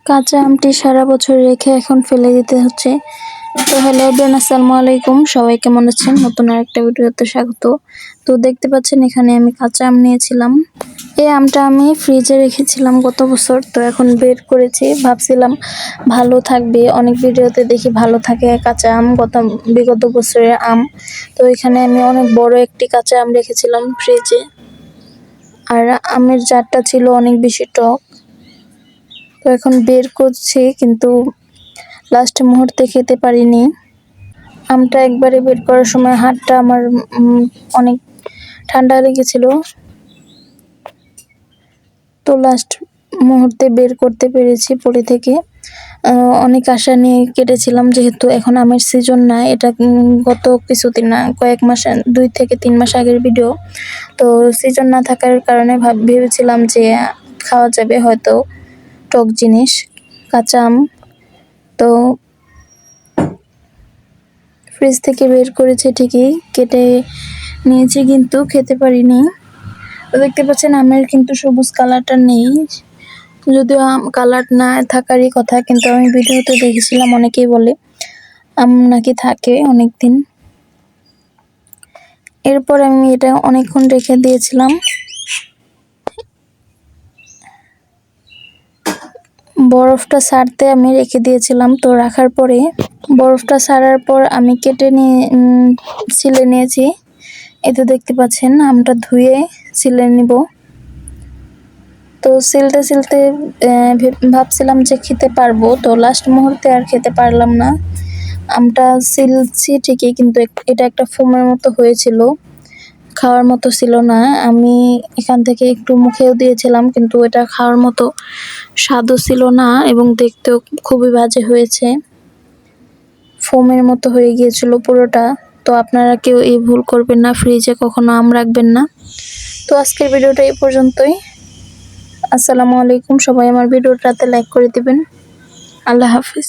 কাঁচা আমটি সারা বছর রেখে এখন ফেলে দিতে হচ্ছে। তো হ্যালো এভরিওয়ান, আসসালামু আলাইকুম। সবাই কেমন আছেন? নতুন আরেকটা ভিডিওতে স্বাগত। তো দেখতে পাচ্ছেন এখানে আমি কাঁচা আম নিয়েছিলাম। এই আমটা আমি ফ্রিজে রেখেছিলাম গত বছর, তো এখন বের করেছি। ভাবছিলাম ভালো থাকবে, অনেক ভিডিওতে দেখি ভালো থাকে কাঁচা আম, বিগত বছরের আম। তো এখানে আমি অনেক বড় একটি কাঁচা আম রেখেছিলাম ফ্রিজে, আর আমের জারটা ছিল অনেক বেশি টক। তো এখন বের করছি, কিন্তু লাস্ট মুহূর্তে খেতে পারিনি। আমটা একবারে বের করার সময় হাতটা আমার অনেক ঠান্ডা লেগেছিল, তো লাস্ট মুহূর্তে বের করতে পেরেছি পলি থেকে। অনেক আশা নিয়ে কেটেছিলাম, যেহেতু এখন আমের সিজন না। এটা গত কিছুদিন না, কয়েক মাস, 2 থেকে 3 মাস আগের ভিডিও। তো সিজন না থাকার কারণে ভেবেছিলাম যে খাওয়া যাবে হয়তো টক জিনিস, কাঁচা আম। তো ফ্রিজ থেকে বের করেছে ঠিকই, কেটে নিয়েছি কিন্তু খেতে পারিনি। তো দেখতে পাচ্ছেন আমের কিন্তু সবুজ কালারটা নেই, যদিও আম কালার না থাকারই কথা, কিন্তু আমি ভিডিওতে দেখেছিলাম অনেকেই বলে আম নাকি থাকে অনেক দিন। এরপর আমি এটা অনেকক্ষণ রেখে দিয়েছিলাম। বরফটা ছাড়তে আমি রেখে দিয়েছিলাম। তো রাখার পরে বরফটা ছাড়ার পর আমি কেটে নিয়ে ছিলে নিয়েছি। এতে দেখতে পাচ্ছেন আমটা ধুয়ে ছিলে নিব। তো সিলতে ভাবছিলাম যে খেতে পারবো, তো লাস্ট মুহূর্তে আর খেতে পারলাম না। আমটা সিলছি ঠিকই, কিন্তু এটা একটা ফোমের মতো হয়েছিল, খাওয়ার মতো ছিল না। আমি এখান থেকে একটু মুখেও দিয়েছিলাম, কিন্তু এটা খাওয়ার মতো স্বাদও ছিল না, এবং দেখতেও খুবই বাজে হয়েছে, ফোমের মতো হয়ে গিয়েছিল পুরোটা। তো আপনারা কেউ এই ভুল করবেন না, ফ্রিজে কখনো আম রাখবেন না। তো আজকের ভিডিওটা এই পর্যন্তই। আসসালামু আলাইকুম। সবাই আমার ভিডিওটাতে লাইক করে দিবেন। আল্লাহ হাফিজ।